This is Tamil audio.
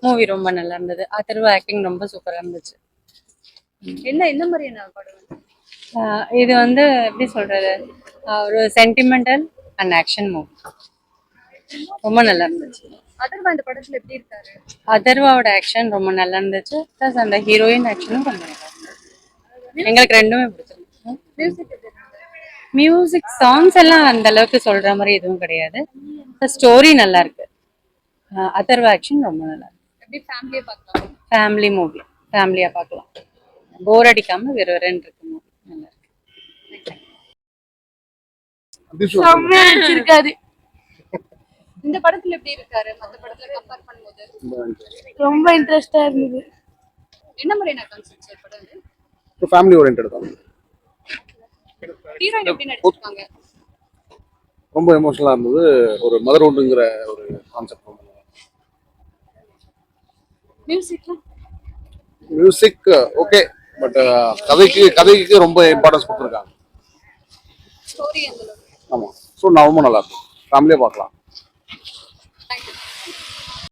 மூவி ரொம்ப நல்லா இருந்தது. அதர்வா ஆக்டிங் ரொம்ப சூப்பரா இருந்துச்சு. என்ன மாதிரியான படம்? இது வந்து எப்படி சொல்றது, ஒரு சென்டிமெண்டல் அண்ட் ஆக்ஷன் மூவி. ரொம்ப நல்லா இருந்துச்சு. அதர்வா இந்த படத்துல எப்படி இருக்காரு? அதர்வாவோட ஆக்ஷன் ரொம்ப நல்லா இருந்துச்சு. ப்ளஸ் அந்த ஹீரோயின் ஆக்ஷனும் ரொம்ப நல்லா இருந்துச்சு. எங்களுக்கு ரெண்டுமே பிடிச்சிருந்துச்சு. மியூசிக் எப்படி இருந்தது? மியூசிக் சாங்ஸ் எல்லாம் அந்த அளவுக்கு சொல்ற மாதிரி எதுவும் கிடையாது. ஸ்டோரி நல்லா இருக்கு. அதர்வா ஆக்ஷன் ரொம்ப நல்லா இருக்கு. எப்படி ஃபேமிலியா பார்க்கலாம்? ஃபேமிலி மூவி, ஃபேமிலியா பார்க்கலாம். போர் அடிக்காம வெறுவெறுன்னு இருக்கு மூவி. நல்லா இருக்கு. செம்மையா நடிச்சிருக்காரு. இந்த படத்துல எப்படி இருக்காரு மத்த படத்துல கம்பேர் பண்ணும்போது? ரொம்ப இன்ட்ரெஸ்டா இருந்தது. என்ன மாதிரியான கான்செப்ட் படம் இது? ஃபேமிலி ஓரியன்டட் தான். ஹீரோயின் எப்படி நடிச்சிருக்காங்க? ரொம்ப எமோஷனலா இருந்தது. ஒரு மதர்ஹுட்ங்கிற ஒரு கான்செப்ட். மியூசிக் ஓகே, பட் கதைக்கு ரொம்ப இம்பார்ட்டன்ஸ் கொடுத்துருக்காங்க. ஸ்டோரி அந்த அளவுக்கு. ஆமா, ஸோ ரொம்ப நல்லா இருக்கும். ஃபேமிலியா பார்க்கலாம்.